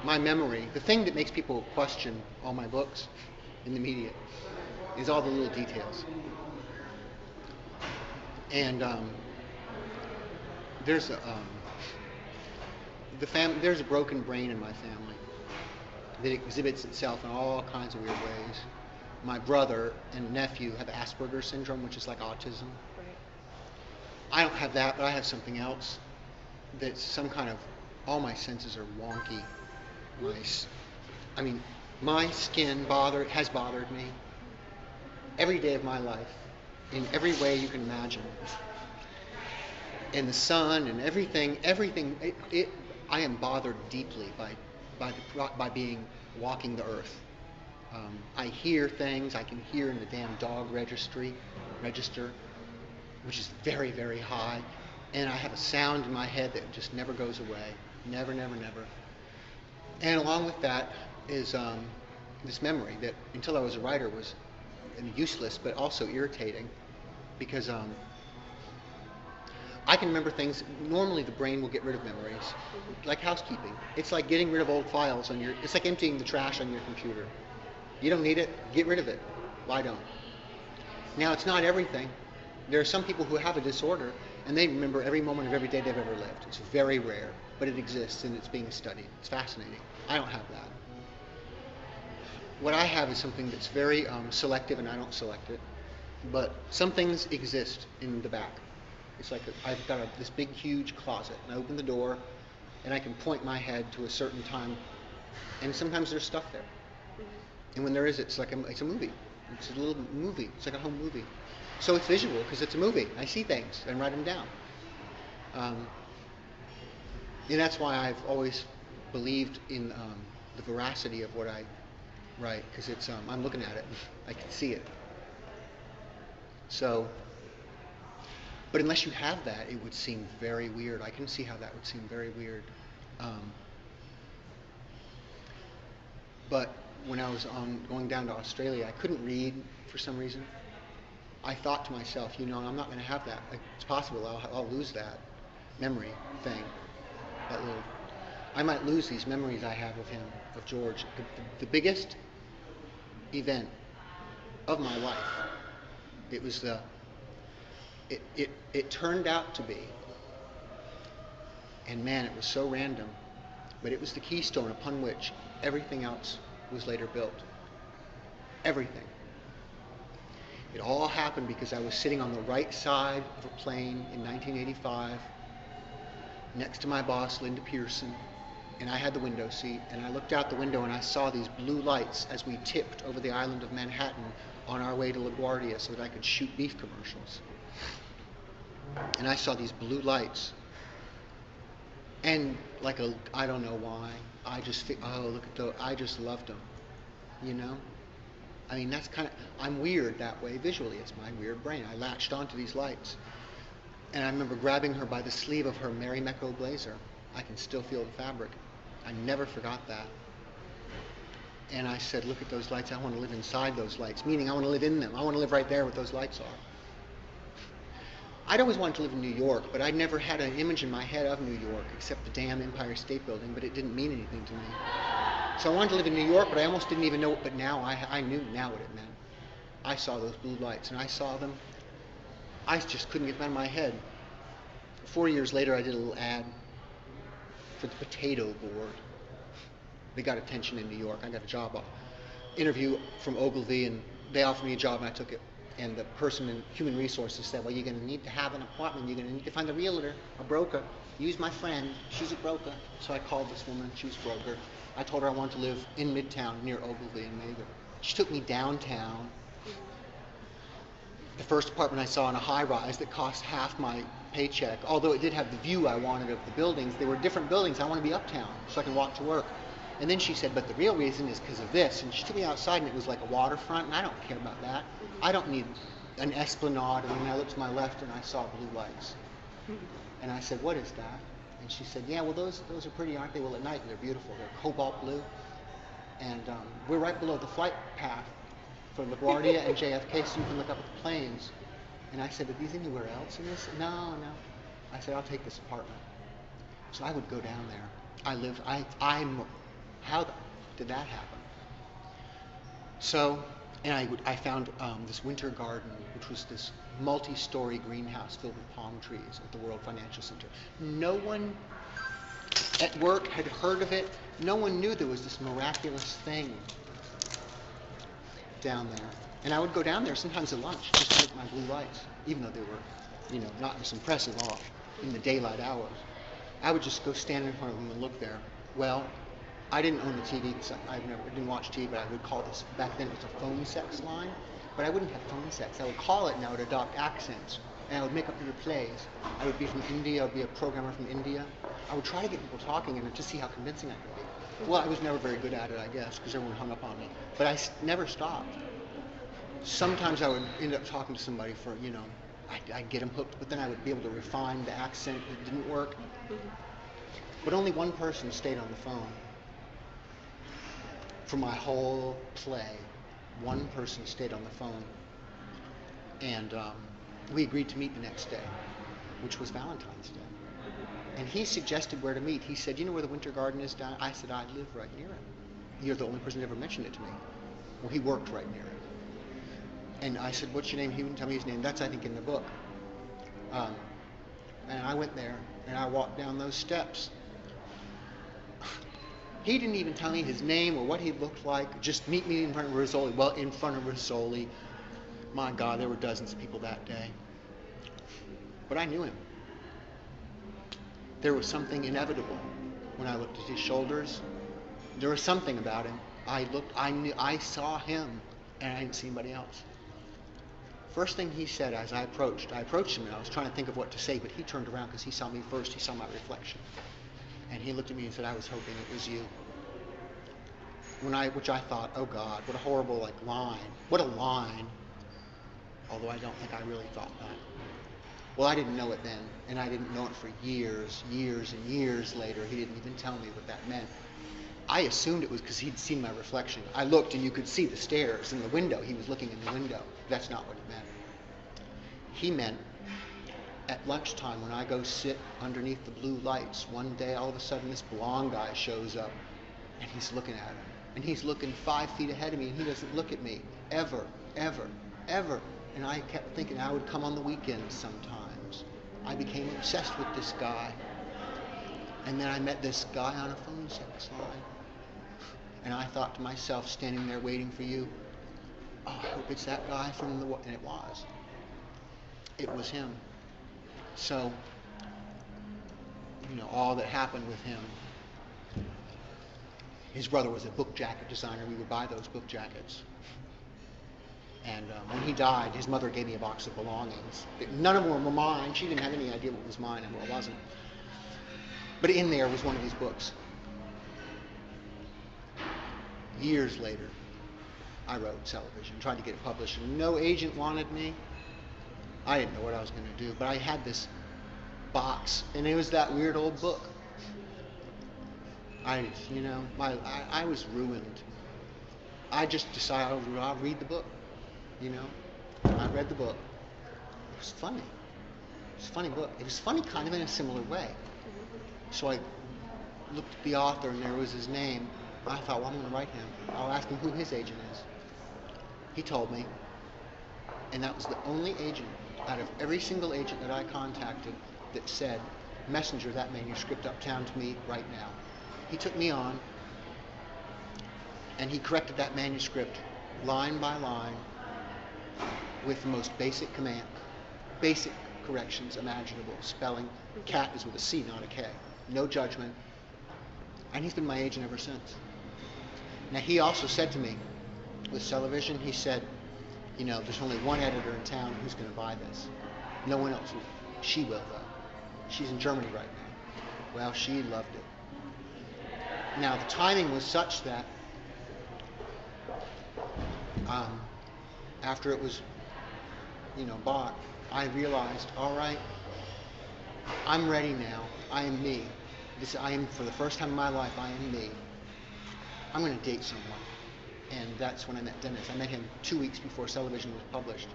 my memory, the thing that makes people question all my books in the media, is all the little details. And there's a there's a broken brain in my family that exhibits itself in all kinds of weird ways. My brother and nephew have Asperger's syndrome, which is like autism. Right. I don't have that, but I have something else that's some kind of, all my senses are wonky. I mean, my skin has bothered me every day of my life in every way you can imagine. And the sun and everything, I am bothered deeply by being walking the earth. I hear things I can hear in the damn dog register, which is very, very high. And I have a sound in my head that just never goes away. Never, never, never. And along with that is this memory that, until I was a writer, was useless but also irritating, because I can remember things. Normally the brain will get rid of memories, like housekeeping. It's like getting rid of old files it's like emptying the trash on your computer. You don't need it, get rid of it. Why don't? Now, it's not everything. There are some people who have a disorder and they remember every moment of every day they've ever lived. It's very rare, but it exists and it's being studied. It's fascinating. I don't have that. What I have is something that's very selective, and I don't select it, but some things exist in the back. It's like I've got this big, huge closet, and I open the door, and I can point my head to a certain time, and sometimes there's stuff there. And when there is, it's like it's a movie. It's a little movie. It's like a home movie. So it's visual because it's a movie. I see things and write them down. And that's why I've always believed in the veracity of what I write, because it's I'm looking at it. I can see it. So, but unless you have that, it would seem very weird. I can see how that would seem very weird. But when I was going down to Australia, I couldn't read for some reason. I thought to myself, I'm not going to have that. It's possible I'll lose that memory thing. I might lose these memories I have of him, of George. The biggest event of my life. It was it turned out to be, and man, it was so random, but it was the keystone upon which everything else was later built. Everything. It all happened because I was sitting on the right side of a plane in 1985 next to my boss, Linda Pearson, and I had the window seat, and I looked out the window and I saw these blue lights as we tipped over the island of Manhattan on our way to LaGuardia so that I could shoot beef commercials. And I saw these blue lights, and I don't know why, I just look at those, I just loved them, I mean, that's I'm weird that way visually. It's my weird brain. I latched onto these lights. And I remember grabbing her by the sleeve of her Mary Mecco blazer. I can still feel the fabric. I never forgot that. And I said, look at those lights. I want to live inside those lights. Meaning I want to live in them. I want to live right there where those lights are. I'd always wanted to live in New York, but I'd never had an image in my head of New York except the damn Empire State Building, but it didn't mean anything to me. So I wanted to live in New York, but I almost didn't even know it. But now I knew now what it meant. I saw those blue lights, and I saw them. I just couldn't get them out of my head. 4 years later, I did a little ad for the Potato Board. They got attention in New York. I got a job interview from Ogilvy, and they offered me a job, and I took it. And the person in human resources said, well, you're going to need to have an appointment. You're going to need to find a realtor, a broker. Use my friend. She's a broker. So I called this woman. She was a broker. I told her I wanted to live in Midtown near Ogilvy and Mather. She took me downtown. The first apartment I saw in a high-rise that cost half my paycheck, although it did have the view I wanted of the buildings. They were different buildings. I want to be uptown so I can walk to work. And then she said, but the real reason is because of this. And she took me outside, and it was like a waterfront, and I don't care about that. I don't need an esplanade. And then I looked to my left, and I saw blue lights. And I said, what is that? And she said, yeah, well, those are pretty, aren't they? Well, at night, they're beautiful. They're cobalt blue. And we're right below the flight path for LaGuardia and JFK, so you can look up at the planes. And I said, are these anywhere else in this? No. I said, I'll take this apartment. So I would go down there. how did that happen? So, and I found this winter garden, which was this multi-story greenhouse filled with palm trees at the World Financial Center. No one at work had heard of it. No one knew there was this miraculous thing down there. And I would go down there sometimes at lunch just to take my blue lights, even though they were, not this impressive off in the daylight hours. I would just go stand in front of them and look there. Well, I didn't own the TV. I didn't watch TV, but I would call this, back then it was a phone sex line, but I wouldn't have phone sex. I would call it and I would adopt accents, and I would make up little plays. I would be from India, I would be a programmer from India. I would try to get people talking and to see how convincing I could be. Well, I was never very good at it, I guess, because everyone hung up on me. But I never stopped. Sometimes I would end up talking to somebody for, I'd get them hooked, but then I would be able to refine the accent that didn't work. But only one person stayed on the phone. For my whole play, one person stayed on the phone. And we agreed to meet the next day, which was Valentine's Day. And he suggested where to meet. He said, you know where the Winter Garden is down? I said, I live right near it. You're the only person that ever mentioned it to me. Well, he worked right near it. And I said, what's your name? He wouldn't tell me his name. That's, I think, in the book. And I went there, and I walked down those steps. He didn't even tell me his name or what he looked like. Just meet me in front of Rizzoli. Well, in front of Rizzoli, my God, there were dozens of people that day. But I knew him. There was something inevitable when I looked at his shoulders. There was something about him. I saw him, and I didn't see anybody else. First thing he said as I approached him, and I was trying to think of what to say, but he turned around because he saw me first. He saw my reflection. And he looked at me and said, I was hoping it was you. Which I thought, oh God, what a horrible line. What a line. Although I don't think I really thought that. Well, I didn't know it then, and I didn't know it for years and years later. He didn't even tell me what that meant. I assumed it was because he'd seen my reflection. I looked and you could see the stairs in the window. He was looking in the window. That's not what it meant. He meant at lunchtime when I go sit underneath the blue lights, one day all of a sudden this blonde guy shows up and he's looking at him. And he's looking 5 feet ahead of me and he doesn't look at me ever. And I kept thinking I would come on the weekends sometimes. I became obsessed with this guy. And then I met this guy on a phone sex line. And I thought to myself, standing there waiting for you, oh, I hope it's that guy from the... And it was. It was him. So, all that happened with him. His brother was a book jacket designer. We would buy those book jackets. And when he died, his mother gave me a box of belongings. None of them were mine. She didn't have any idea what was mine and what wasn't. But in there was one of his books. Years later, I wrote television, tried to get it published, and no agent wanted me. I didn't know what I was going to do, but I had this box, and it was that weird old book. I was ruined. I just decided I'll read the book. I read the book. It was funny. It was a funny book. It was funny kind of in a similar way. So I looked at the author, and there was his name. I thought, well, I'm going to write him. I'll ask him who his agent is. He told me, and that was the only agent out of every single agent that I contacted that said, messenger that manuscript uptown to me right now. He took me on, and he corrected that manuscript line by line with the most basic corrections imaginable. Spelling, cat is with a C, not a K. No judgment. And he's been my agent ever since. Now, he also said to me, with television, he said, there's only one editor in town who's going to buy this. No one else will. She will, though. She's in Germany right now. Well, she loved it. Now, the timing was such that after it was, bought, I realized, all right, I'm ready now. I am me. For the first time in my life, I am me. I'm going to date someone. And that's when I met Dennis. I met him 2 weeks before television was published.